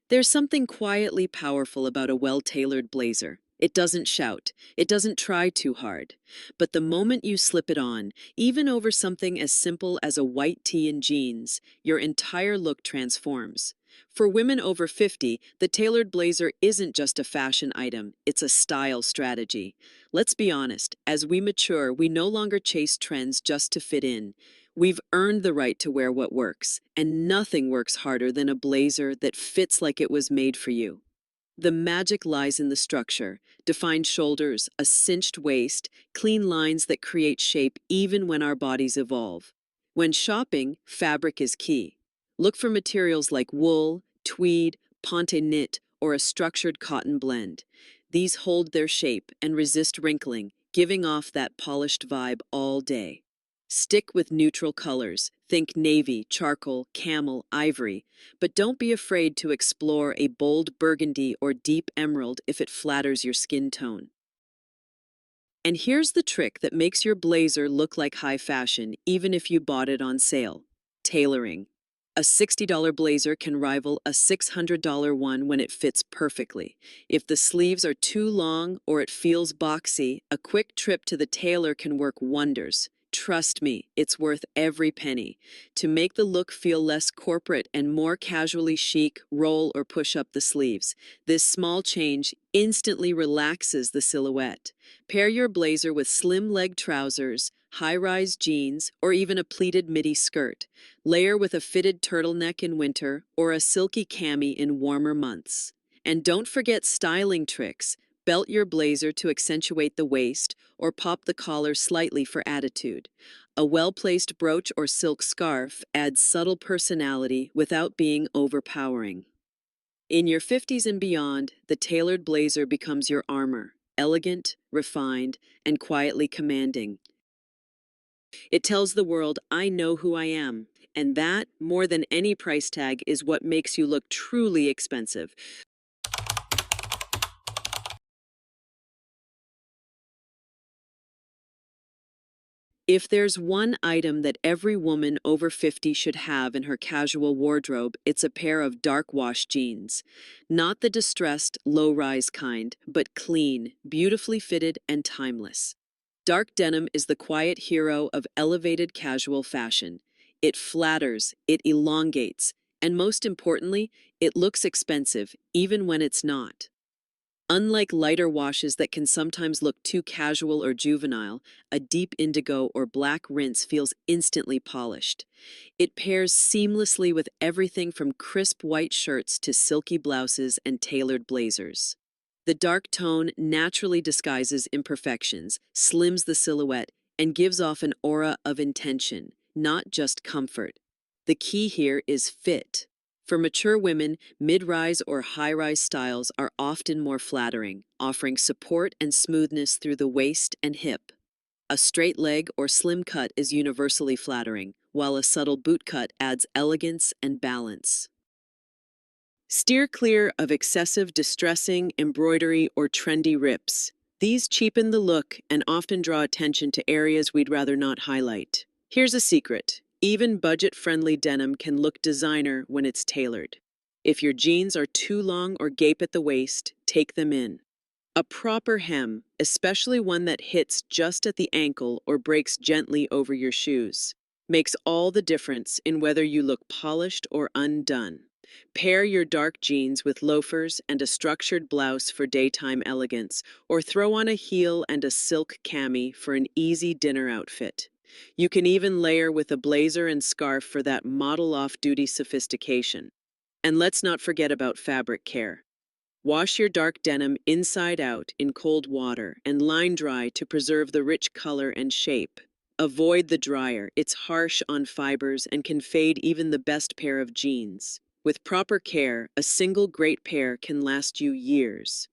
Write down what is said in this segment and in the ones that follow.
There's something quietly powerful about a well-tailored blazer. It doesn't shout, it doesn't try too hard. But the moment you slip it on, even over something as simple as a white tee and jeans, your entire look transforms. For women over 50, the tailored blazer isn't just a fashion item, it's a style strategy. Let's be honest, as we mature, we no longer chase trends just to fit in. We've earned the right to wear what works, and nothing works harder than a blazer that fits like it was made for you. The magic lies in the structure: defined shoulders, a cinched waist, clean lines that create shape even when our bodies evolve. When shopping, fabric is key. Look for materials like wool, tweed, ponte knit, or a structured cotton blend. These hold their shape and resist wrinkling, giving off that polished vibe all day. Stick with neutral colors. Think navy, charcoal, camel, ivory. But don't be afraid to explore a bold burgundy or deep emerald if it flatters your skin tone. And here's the trick that makes your blazer look like high fashion, even if you bought it on sale: tailoring. A $60 blazer can rival a $600 one when it fits perfectly. If the sleeves are too long or it feels boxy, a quick trip to the tailor can work wonders. Trust me, it's worth every penny. To make the look feel less corporate and more casually chic, roll or push up the sleeves. This small change instantly relaxes the silhouette. Pair your blazer with slim leg trousers, high-rise jeans, or even a pleated midi skirt. Layer with a fitted turtleneck in winter or a silky cami in warmer months. And don't forget styling tricks. Belt your blazer to accentuate the waist or pop the collar slightly for attitude. A well-placed brooch or silk scarf adds subtle personality without being overpowering. In your 50s and beyond, the tailored blazer becomes your armor: elegant, refined, and quietly commanding. It tells the world, I know who I am. And that, more than any price tag, is what makes you look truly expensive. If there's one item that every woman over 50 should have in her casual wardrobe, it's a pair of dark wash jeans. Not the distressed, low-rise kind, but clean, beautifully fitted, and timeless. Dark denim is the quiet hero of elevated casual fashion. It flatters, it elongates, and most importantly, it looks expensive, even when it's not. Unlike lighter washes that can sometimes look too casual or juvenile, a deep indigo or black rinse feels instantly polished. It pairs seamlessly with everything from crisp white shirts to silky blouses and tailored blazers. The dark tone naturally disguises imperfections, slims the silhouette, and gives off an aura of intention, not just comfort. The key here is fit. For mature women, mid-rise or high-rise styles are often more flattering, offering support and smoothness through the waist and hip. A straight leg or slim cut is universally flattering, while a subtle boot cut adds elegance and balance. Steer clear of excessive distressing, embroidery, or trendy rips. These cheapen the look and often draw attention to areas we'd rather not highlight. Here's a secret: even budget-friendly denim can look designer when it's tailored. If your jeans are too long or gape at the waist, take them in. A proper hem, especially one that hits just at the ankle or breaks gently over your shoes, makes all the difference in whether you look polished or undone. Pair your dark jeans with loafers and a structured blouse for daytime elegance, or throw on a heel and a silk cami for an easy dinner outfit. You can even layer with a blazer and scarf for that model off-duty sophistication. And let's not forget about fabric care. Wash your dark denim inside out in cold water and line dry to preserve the rich color and shape. Avoid the dryer; it's harsh on fibers and can fade even the best pair of jeans. With proper care, a single great pair can last you years.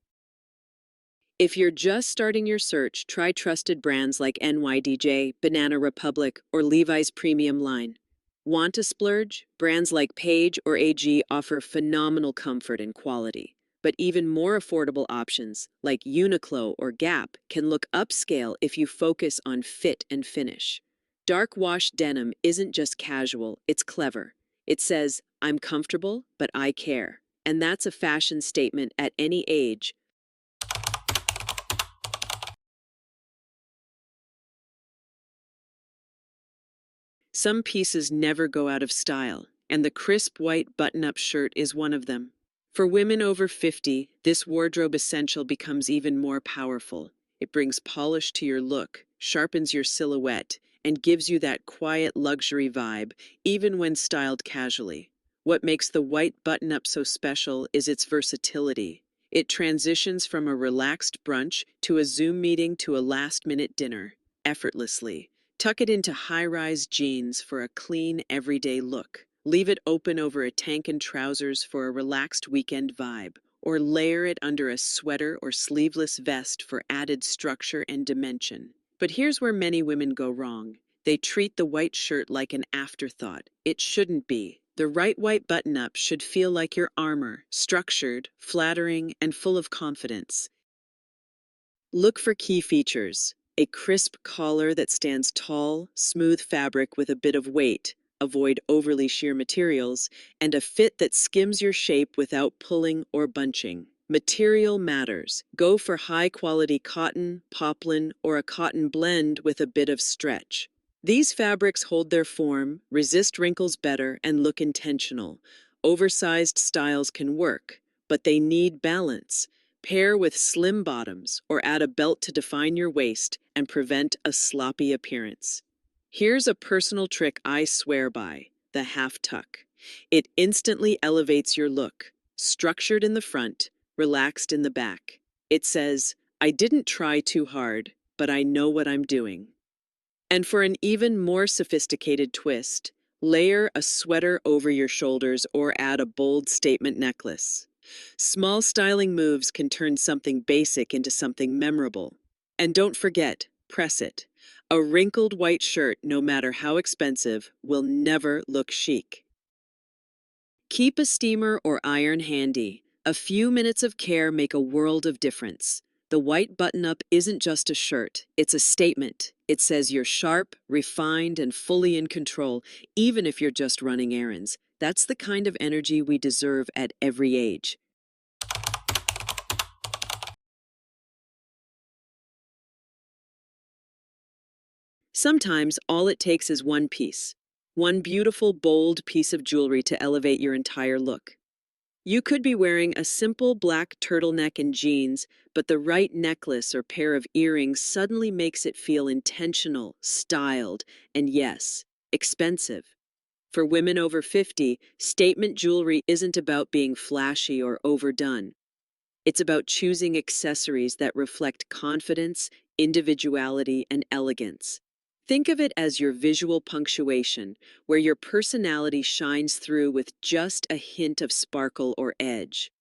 If you're just starting your search, try trusted brands like NYDJ, Banana Republic, or Levi's Premium line. Want to splurge? Brands like Page or AG offer phenomenal comfort and quality. But even more affordable options, like Uniqlo or Gap, can look upscale if you focus on fit and finish. Dark wash denim isn't just casual, it's clever. It says, I'm comfortable, but I care. And that's a fashion statement at any age. Some pieces never go out of style, and the crisp white button-up shirt is one of them. For women over 50, this wardrobe essential becomes even more powerful. It brings polish to your look, sharpens your silhouette, and gives you that quiet luxury vibe, even when styled casually. What makes the white button-up so special is its versatility. It transitions from a relaxed brunch to a Zoom meeting to a last-minute dinner, effortlessly. Tuck it into high-rise jeans for a clean, everyday look. Leave it open over a tank and trousers for a relaxed weekend vibe. Or layer it under a sweater or sleeveless vest for added structure and dimension. But here's where many women go wrong. They treat the white shirt like an afterthought. It shouldn't be. The right white button-up should feel like your armor, structured, flattering, and full of confidence. Look for key features: a crisp collar that stands tall, smooth fabric with a bit of weight, avoid overly sheer materials, and a fit that skims your shape without pulling or bunching. Material matters. Go for high-quality cotton, poplin, or a cotton blend with a bit of stretch. These fabrics hold their form, resist wrinkles better, and look intentional. Oversized styles can work, but they need balance. Pair with slim bottoms or add a belt to define your waist and prevent a sloppy appearance. Here's a personal trick I swear by: the half tuck. It instantly elevates your look. Structured in the front, relaxed in the back. It says, "I didn't try too hard, but I know what I'm doing." And for an even more sophisticated twist, layer a sweater over your shoulders or add a bold statement necklace. Small styling moves can turn something basic into something memorable. And don't forget, press it. A wrinkled white shirt, no matter how expensive, will never look chic. Keep a steamer or iron handy. A few minutes of care make a world of difference. The white button-up isn't just a shirt, it's a statement. It says you're sharp, refined, and fully in control, even if you're just running errands. That's the kind of energy we deserve at every age. Sometimes all it takes is one piece. One beautiful, bold piece of jewelry to elevate your entire look. You could be wearing a simple black turtleneck and jeans, but the right necklace or pair of earrings suddenly makes it feel intentional, styled, and yes, expensive. For women over 50, statement jewelry isn't about being flashy or overdone. It's about choosing accessories that reflect confidence, individuality, and elegance. Think of it as your visual punctuation, where your personality shines through with just a hint of sparkle or edge.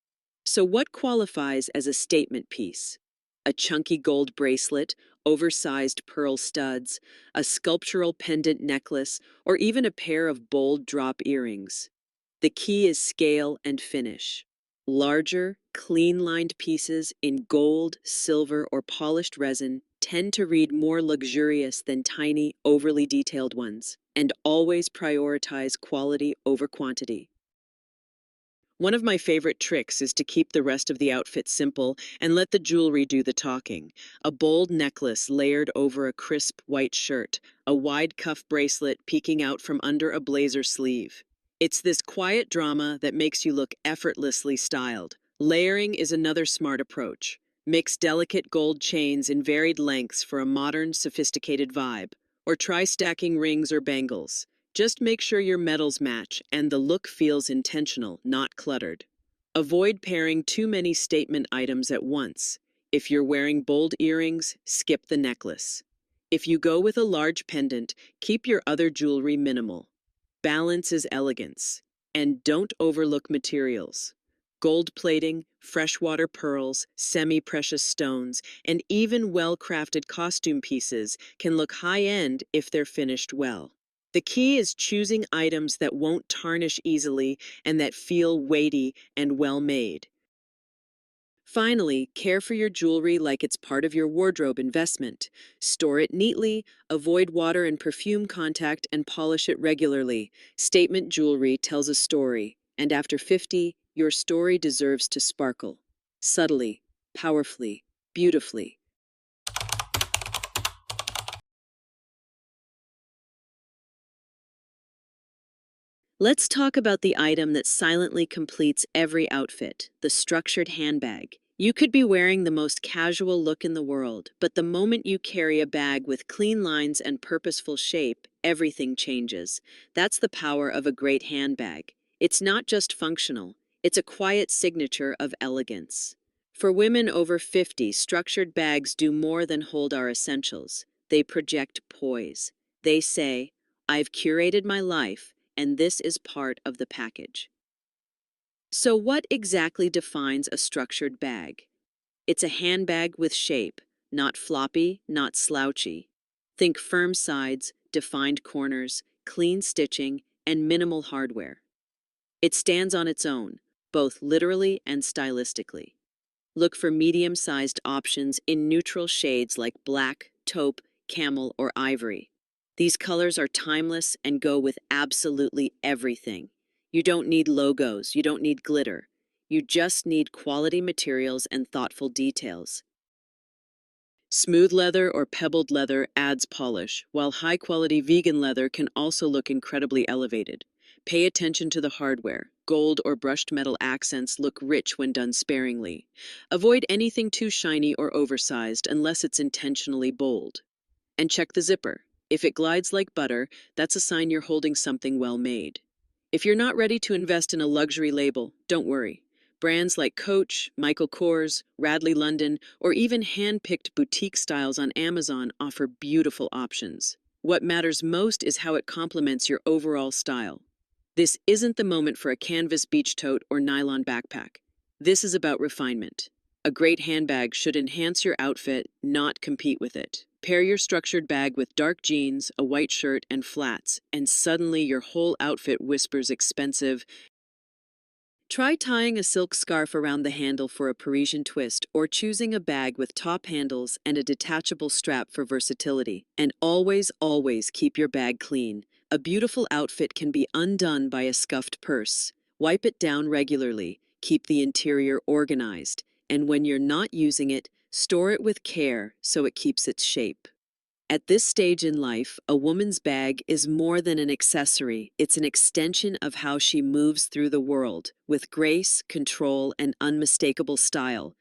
So, what qualifies as a statement piece? A chunky gold bracelet, oversized pearl studs, a sculptural pendant necklace, or even a pair of bold drop earrings. The key is scale and finish. Larger, clean-lined pieces in gold, silver, or polished resin tend to read more luxurious than tiny, overly detailed ones, and always prioritize quality over quantity. One of my favorite tricks is to keep the rest of the outfit simple and let the jewelry do the talking. A bold necklace layered over a crisp white shirt, a wide cuff bracelet peeking out from under a blazer sleeve. It's this quiet drama that makes you look effortlessly styled. Layering is another smart approach. Mix delicate gold chains in varied lengths for a modern, sophisticated vibe. Or try stacking rings or bangles. Just make sure your metals match and the look feels intentional, not cluttered. Avoid pairing too many statement items at once. If you're wearing bold earrings, skip the necklace. If you go with a large pendant, keep your other jewelry minimal. Balance is elegance. And don't overlook materials. Gold plating, freshwater pearls, semi-precious stones, and even well-crafted costume pieces can look high-end if they're finished well. The key is choosing items that won't tarnish easily and that feel weighty and well-made. Finally, care for your jewelry like it's part of your wardrobe investment. Store it neatly, avoid water and perfume contact, and polish it regularly. Statement jewelry tells a story, And after 50, your story deserves to sparkle. Subtly, powerfully, beautifully. Let's talk about the item that silently completes every outfit, the structured handbag. You could be wearing the most casual look in the world, but the moment you carry a bag with clean lines and purposeful shape, everything changes. That's the power of a great handbag. It's not just functional, it's a quiet signature of elegance. For women over 50, structured bags do more than hold our essentials. They project poise. They say, I've curated my life, and this is part of the package. So, what exactly defines a structured bag? It's a handbag with shape, not floppy, not slouchy. Think firm sides, defined corners, clean stitching, and minimal hardware. It stands on its own, both literally and stylistically. Look for medium-sized options in neutral shades like black, taupe, camel, or ivory. These colors are timeless and go with absolutely everything. You don't need logos, you don't need glitter. You just need quality materials and thoughtful details. Smooth leather or pebbled leather adds polish, while high-quality vegan leather can also look incredibly elevated. Pay attention to the hardware. Gold or brushed metal accents look rich when done sparingly. Avoid anything too shiny or oversized unless it's intentionally bold. And check the zipper. If it glides like butter, that's a sign you're holding something well made. If you're not ready to invest in a luxury label, don't worry. Brands like Coach, Michael Kors, Radley London, or even hand-picked boutique styles on Amazon offer beautiful options. What matters most is how it complements your overall style. This isn't the moment for a canvas beach tote or nylon backpack. This is about refinement. A great handbag should enhance your outfit, not compete with it. Pair your structured bag with dark jeans, a white shirt, and flats, and suddenly your whole outfit whispers expensive. Try tying a silk scarf around the handle for a Parisian twist, or choosing a bag with top handles and a detachable strap for versatility. And always, always keep your bag clean. A beautiful outfit can be undone by a scuffed purse. Wipe it down regularly. Keep the interior organized. And when you're not using it, store it with care so it keeps its shape. At this stage in life, a woman's bag is more than an accessory. It's an extension of how she moves through the world, with grace, control, and unmistakable style.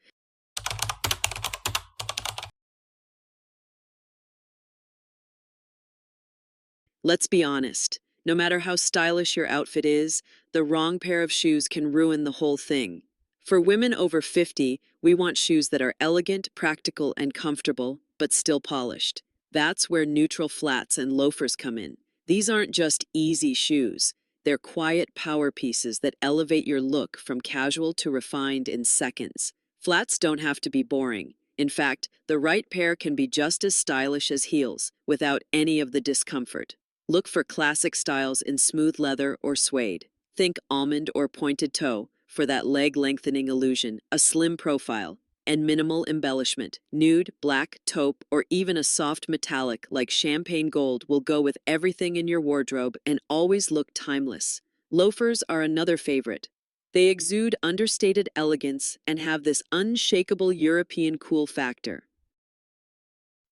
Let's be honest. No matter how stylish your outfit is, the wrong pair of shoes can ruin the whole thing. For women over 50, we want shoes that are elegant, practical, and comfortable, but still polished. That's where neutral flats and loafers come in. These aren't just easy shoes. They're quiet power pieces that elevate your look from casual to refined in seconds. Flats don't have to be boring. In fact, the right pair can be just as stylish as heels, without any of the discomfort. Look for classic styles in smooth leather or suede. Think almond or pointed toe for that leg lengthening illusion, a slim profile, and minimal embellishment. Nude, black, taupe, or even a soft metallic like champagne gold will go with everything in your wardrobe and always look timeless. Loafers are another favorite. They exude understated elegance and have this unshakable European cool factor.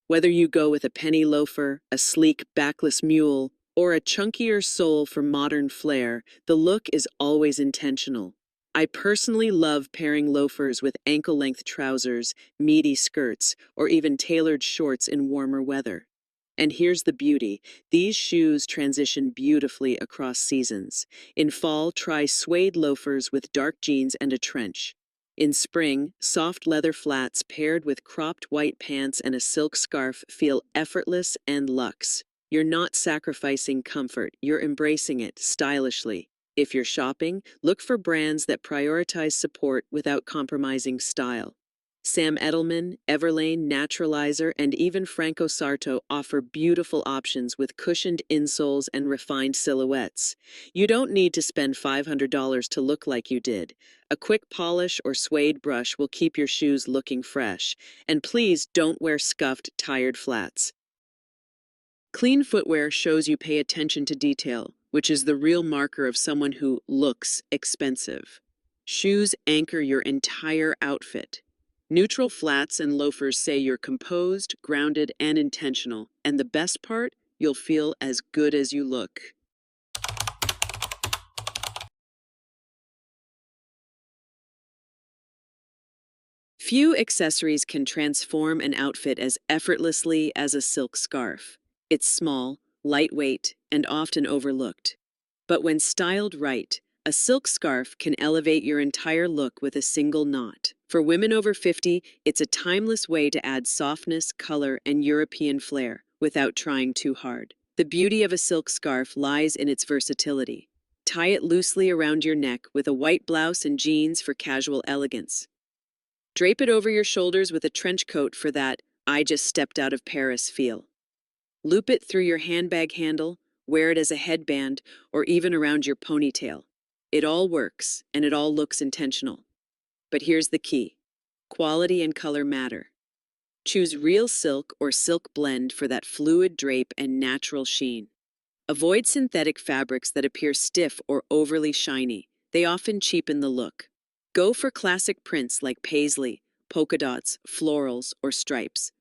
Whether you go with a penny loafer, a sleek backless mule, or a chunkier sole for modern flair, the look is always intentional. I personally love pairing loafers with ankle-length trousers, meaty skirts, or even tailored shorts in warmer weather. And here's the beauty. These shoes transition beautifully across seasons. In fall, try suede loafers with dark jeans and a trench. In spring, soft leather flats paired with cropped white pants and a silk scarf feel effortless and luxe. You're not sacrificing comfort, you're embracing it stylishly. If you're shopping, look for brands that prioritize support without compromising style. Sam Edelman, Everlane, Naturalizer, and even Franco Sarto offer beautiful options with cushioned insoles and refined silhouettes. You don't need to spend $500 to look like you did. A quick polish or suede brush will keep your shoes looking fresh. And please don't wear scuffed, tired flats. Clean footwear shows you pay attention to detail. which is the real marker of someone who looks expensive. Shoes anchor your entire outfit. Neutral flats and loafers say you're composed, grounded, and intentional. And the best part, you'll feel as good as you look. Few accessories can transform an outfit as effortlessly as a silk scarf. It's small, lightweight, and often overlooked. But when styled right, a silk scarf can elevate your entire look with a single knot. For women over 50, it's a timeless way to add softness, color, and European flair without trying too hard. The beauty of a silk scarf lies in its versatility. Tie it loosely around your neck with a white blouse and jeans for casual elegance. Drape it over your shoulders with a trench coat for that "I just stepped out of Paris" feel. Loop it through your handbag handle, wear it as a headband, or even around your ponytail. It all works, and it all looks intentional. But here's the key. Quality and color matter. Choose real silk or silk blend for that fluid drape and natural sheen. Avoid synthetic fabrics that appear stiff or overly shiny. They often cheapen the look. Go for classic prints like paisley, polka dots, florals, or stripes.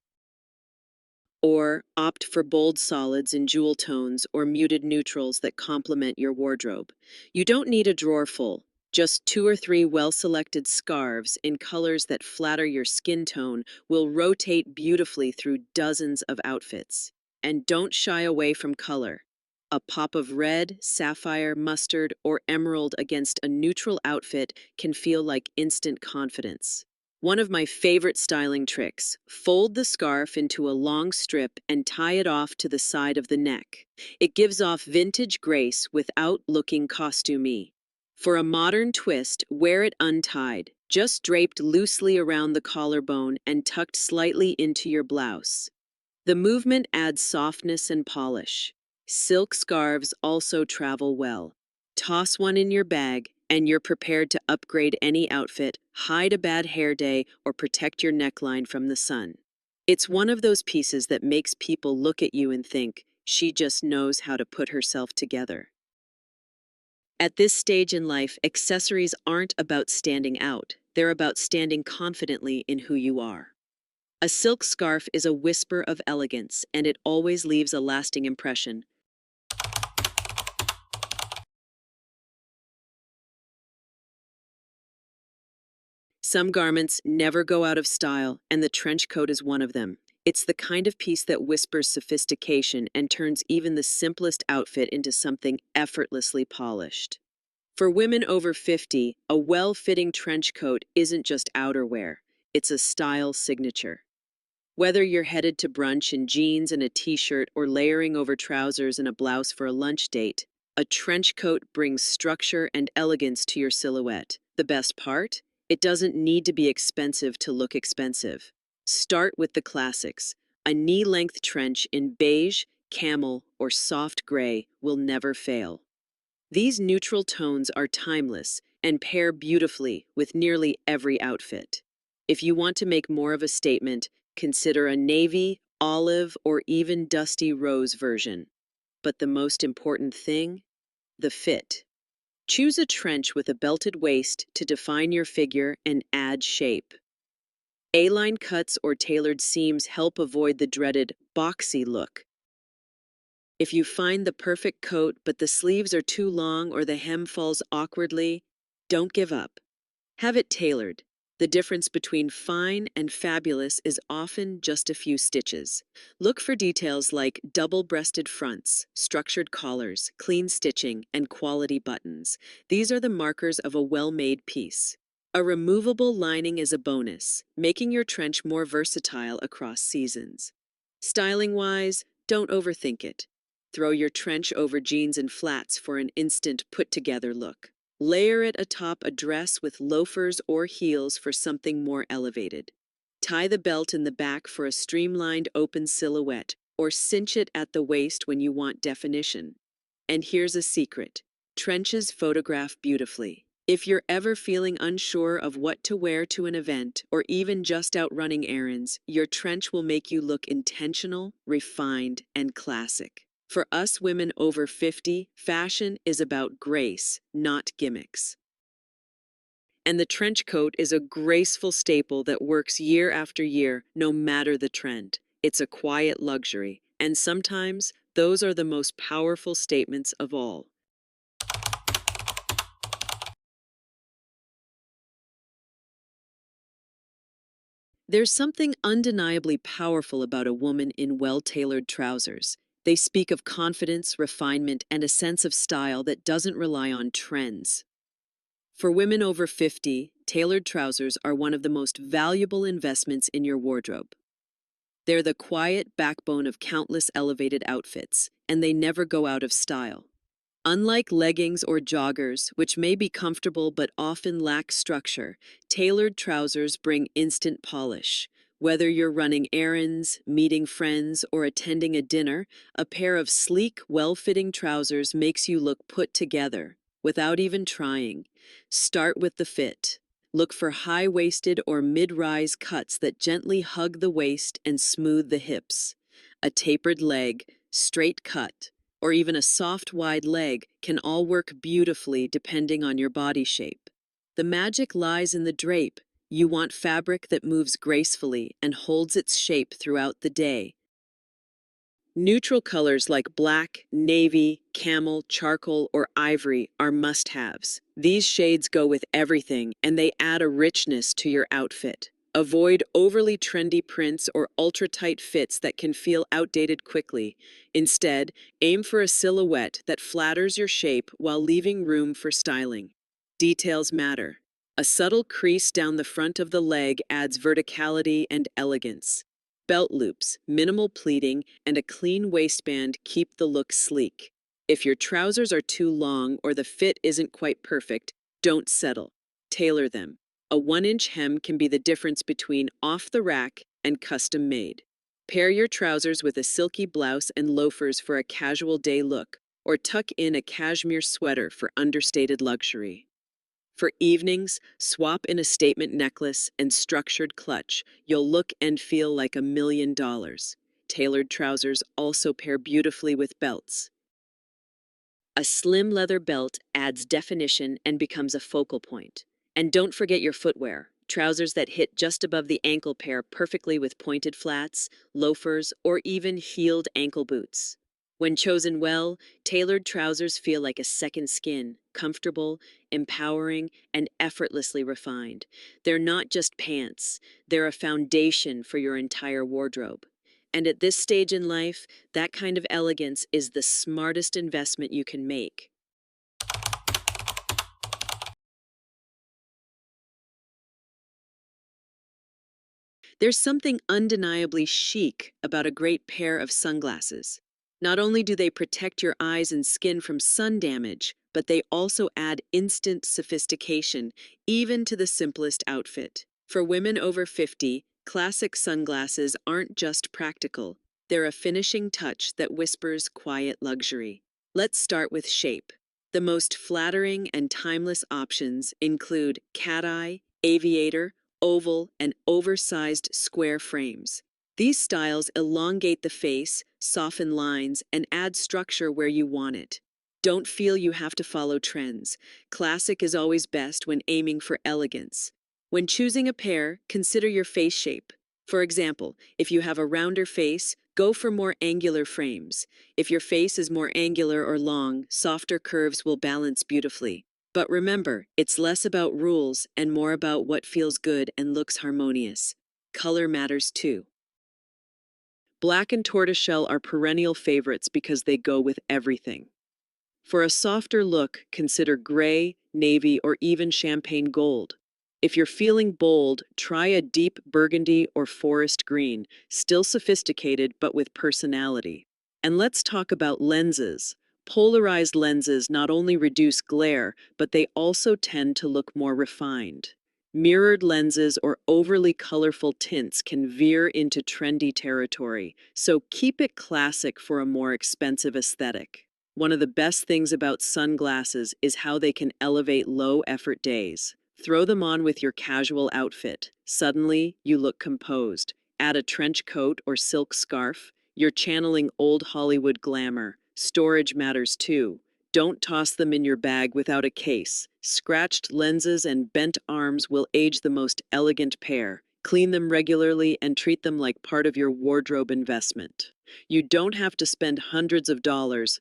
Or opt for bold solids in jewel tones or muted neutrals that complement your wardrobe. You don't need a drawer full, just 2 or 3 well-selected scarves in colors that flatter your skin tone will rotate beautifully through dozens of outfits. And don't shy away from color. A pop of red, sapphire, mustard, or emerald against a neutral outfit can feel like instant confidence. One of my favorite styling tricks: fold the scarf into a long strip and tie it off to the side of the neck. It gives off vintage grace without looking costumey. For a modern twist, wear it untied, just draped loosely around the collarbone and tucked slightly into your blouse. The movement adds softness and polish. Silk scarves also travel well. Toss one in your bag, and you're prepared to upgrade any outfit, hide a bad hair day, or protect your neckline from the sun. It's one of those pieces that makes people look at you and think, she just knows how to put herself together. At this stage in life, accessories aren't about standing out. They're about standing confidently in who you are. A silk scarf is a whisper of elegance, and it always leaves a lasting impression. Some garments never go out of style, and the trench coat is one of them. It's the kind of piece that whispers sophistication and turns even the simplest outfit into something effortlessly polished. For women over 50, a well-fitting trench coat isn't just outerwear, it's a style signature. Whether you're headed to brunch in jeans and a t-shirt or layering over trousers and a blouse for a lunch date, a trench coat brings structure and elegance to your silhouette. The best part? It doesn't need to be expensive to look expensive. Start with the classics. A knee-length trench in beige, camel, or soft gray will never fail. These neutral tones are timeless and pair beautifully with nearly every outfit. If you want to make more of a statement, consider a navy, olive, or even dusty rose version. But the most important thing? The fit. Choose a trench with a belted waist to define your figure and add shape. A-line cuts or tailored seams help avoid the dreaded boxy look. If you find the perfect coat but the sleeves are too long or the hem falls awkwardly, don't give up. Have it tailored. The difference between fine and fabulous is often just a few stitches. Look for details like double-breasted fronts, structured collars, clean stitching, and quality buttons. These are the markers of a well-made piece. A removable lining is a bonus, making your trench more versatile across seasons. Styling-wise, don't overthink it. Throw your trench over jeans and flats for an instant put-together look. Layer it atop a dress with loafers or heels for something more elevated. Tie the belt in the back for a streamlined open silhouette, or cinch it at the waist when you want definition. And here's a secret: trenches photograph beautifully. If you're ever feeling unsure of what to wear to an event, or even just out running errands, your trench will make you look intentional, refined, and classic. For us women over 50, fashion is about grace, not gimmicks. And the trench coat is a graceful staple that works year after year, no matter the trend. It's a quiet luxury, and sometimes those are the most powerful statements of all. There's something undeniably powerful about a woman in well-tailored trousers. They speak of confidence, refinement, and a sense of style that doesn't rely on trends. For women over 50, tailored trousers are one of the most valuable investments in your wardrobe. They're the quiet backbone of countless elevated outfits, and they never go out of style. Unlike leggings or joggers, which may be comfortable but often lack structure, tailored trousers bring instant polish. Whether you're running errands, meeting friends, or attending a dinner, a pair of sleek, well-fitting trousers makes you look put together, without even trying. Start with the fit. Look for high-waisted or mid-rise cuts that gently hug the waist and smooth the hips. A tapered leg, straight cut, or even a soft, wide leg can all work beautifully depending on your body shape. The magic lies in the drape. You want fabric that moves gracefully and holds its shape throughout the day. Neutral colors like black, navy, camel, charcoal, or ivory are must-haves. These shades go with everything, and they add a richness to your outfit. Avoid overly trendy prints or ultra-tight fits that can feel outdated quickly. Instead, aim for a silhouette that flatters your shape while leaving room for styling. Details matter. A subtle crease down the front of the leg adds verticality and elegance. Belt loops, minimal pleating, and a clean waistband keep the look sleek. If your trousers are too long or the fit isn't quite perfect, don't settle. Tailor them. A 1-inch hem can be the difference between off the rack and custom made. Pair your trousers with a silky blouse and loafers for a casual day look, or tuck in a cashmere sweater for understated luxury. For evenings, swap in a statement necklace and structured clutch. You'll look and feel like $1 million. Tailored trousers also pair beautifully with belts. A slim leather belt adds definition and becomes a focal point. And don't forget your footwear. Trousers that hit just above the ankle pair perfectly with pointed flats, loafers, or even heeled ankle boots. When chosen well, tailored trousers feel like a second skin, comfortable, empowering, and effortlessly refined. They're not just pants, they're a foundation for your entire wardrobe. And at this stage in life, that kind of elegance is the smartest investment you can make. There's something undeniably chic about a great pair of sunglasses. Not only do they protect your eyes and skin from sun damage, but they also add instant sophistication, even to the simplest outfit. For women over 50, classic sunglasses aren't just practical, they're a finishing touch that whispers quiet luxury. Let's start with shape. The most flattering and timeless options include cat eye, aviator, oval, and oversized square frames. These styles elongate the face, soften lines, and add structure where you want it. Don't feel you have to follow trends. Classic is always best when aiming for elegance. When choosing a pair, consider your face shape. For example, if you have a rounder face, go for more angular frames. If your face is more angular or long, softer curves will balance beautifully. But remember, it's less about rules and more about what feels good and looks harmonious. Color matters too. Black and tortoiseshell are perennial favorites because they go with everything. For a softer look, consider gray, navy, or even champagne gold. If you're feeling bold, try a deep burgundy or forest green, still sophisticated but with personality. And let's talk about lenses. Polarized lenses not only reduce glare, but they also tend to look more refined. Mirrored lenses or overly colorful tints can veer into trendy territory, so keep it classic for a more expensive aesthetic. One of the best things about sunglasses is how they can elevate low-effort days. Throw them on with your casual outfit. Suddenly, you look composed. Add a trench coat or silk scarf. You're channeling old Hollywood glamour. Storage matters too. Don't toss them in your bag without a case. Scratched lenses and bent arms will age the most elegant pair. Clean them regularly and treat them like part of your wardrobe investment. You don't have to spend hundreds of dollars.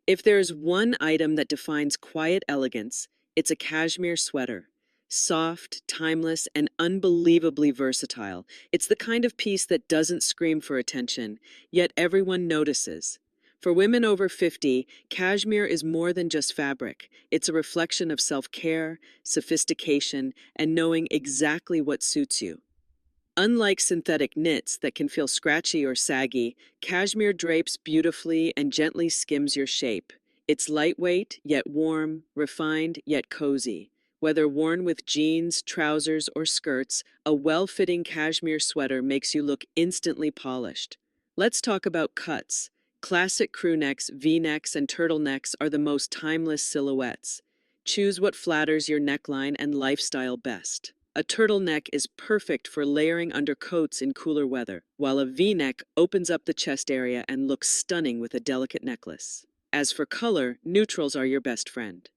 If there's one item that defines quiet elegance, it's a cashmere sweater. Soft, timeless, and unbelievably versatile. It's the kind of piece that doesn't scream for attention, yet everyone notices. For women over 50, cashmere is more than just fabric. It's a reflection of self-care, sophistication, and knowing exactly what suits you. Unlike synthetic knits that can feel scratchy or saggy, cashmere drapes beautifully and gently skims your shape. It's lightweight, yet warm, refined, yet cozy. Whether worn with jeans, trousers, or skirts, a well-fitting cashmere sweater makes you look instantly polished. Let's talk about cuts. Classic crew necks, V-necks, and turtlenecks are the most timeless silhouettes. Choose what flatters your neckline and lifestyle best. A turtleneck is perfect for layering under coats in cooler weather, while a V-neck opens up the chest area and looks stunning with a delicate necklace. As for color, neutrals are your best friend.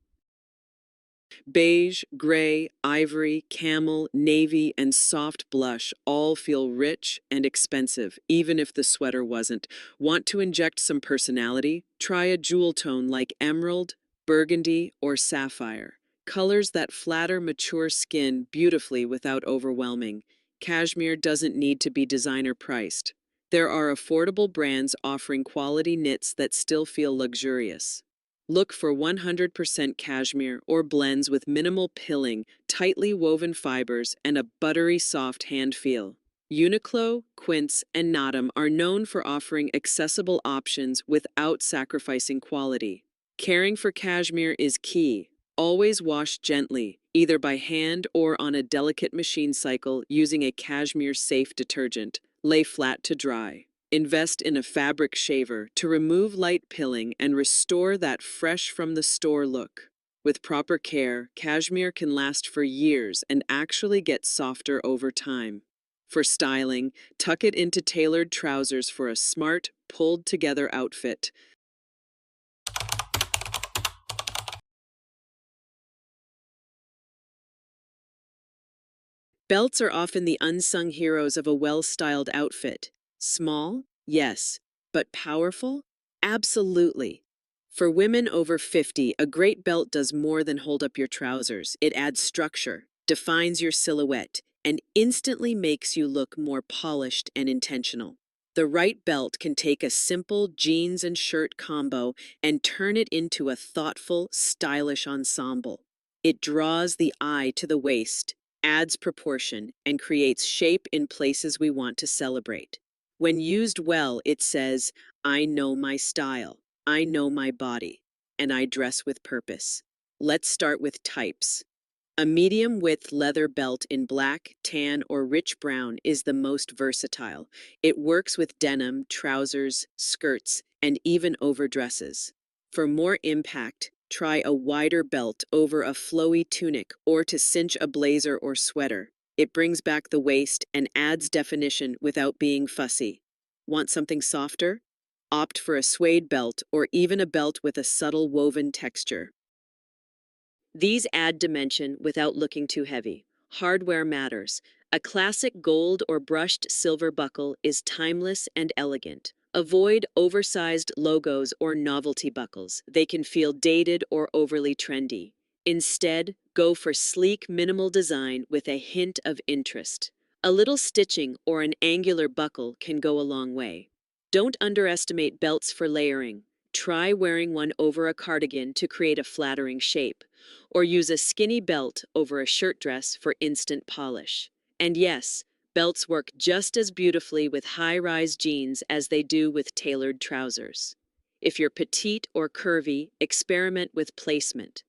Beige, gray, ivory, camel, navy, and soft blush all feel rich and expensive, even if the sweater wasn't. Want to inject some personality? Try a jewel tone like emerald, burgundy, or sapphire. Colors that flatter mature skin beautifully without overwhelming. Cashmere doesn't need to be designer priced. There are affordable brands offering quality knits that still feel luxurious. Look for 100% cashmere or blends with minimal pilling, tightly woven fibers, and a buttery soft hand feel. Uniqlo, Quince, and Natum are known for offering accessible options without sacrificing quality. Caring for cashmere is key. Always wash gently, either by hand or on a delicate machine cycle using a cashmere-safe detergent. Lay flat to dry. Invest in a fabric shaver to remove light pilling and restore that fresh from the store look. With proper care, cashmere can last for years and actually get softer over time. For styling, tuck it into tailored trousers for a smart, pulled-together outfit. Belts are often the unsung heroes of a well-styled outfit. Small? Yes. But powerful? Absolutely. For women over 50, a great belt does more than hold up your trousers. It adds structure, defines your silhouette, and instantly makes you look more polished and intentional. The right belt can take a simple jeans and shirt combo and turn it into a thoughtful, stylish ensemble. It draws the eye to the waist, adds proportion, and creates shape in places we want to celebrate. When used well, it says, I know my style, I know my body, and I dress with purpose. Let's start with types. A medium-width leather belt in black, tan, or rich brown is the most versatile. It works with denim, trousers, skirts, and even overdresses. For more impact, try a wider belt over a flowy tunic or to cinch a blazer or sweater. It brings back the waist and adds definition without being fussy. Want something softer? Opt for a suede belt or even a belt with a subtle woven texture. These add dimension without looking too heavy. Hardware matters. A classic gold or brushed silver buckle is timeless and elegant. Avoid oversized logos or novelty buckles. They can feel dated or overly trendy. Instead, go for sleek, minimal design with a hint of interest. A little stitching or an angular buckle can go a long way. Don't underestimate belts for layering. Try wearing one over a cardigan to create a flattering shape, or use a skinny belt over a shirt dress for instant polish. And yes, belts work just as beautifully with high-rise jeans as they do with tailored trousers. If you're petite or curvy, experiment with placement.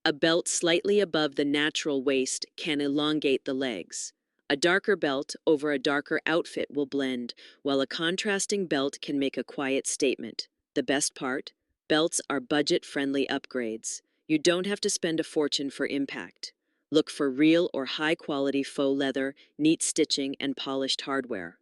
A belt slightly above the natural waist can elongate the legs. A darker belt over a darker outfit will blend, while a contrasting belt can make a quiet statement. The best part? Belts are budget-friendly upgrades. You don't have to spend a fortune for impact. Look for real or high-quality faux leather, neat stitching, and polished hardware.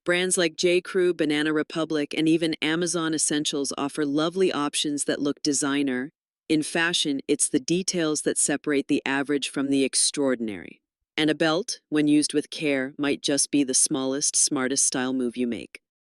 Brands like J.Crew, Banana Republic, and even Amazon Essentials offer lovely options that look designer. In fashion, it's the details that separate the average from the extraordinary. And a belt, when used with care, might just be the smallest, smartest style move you make.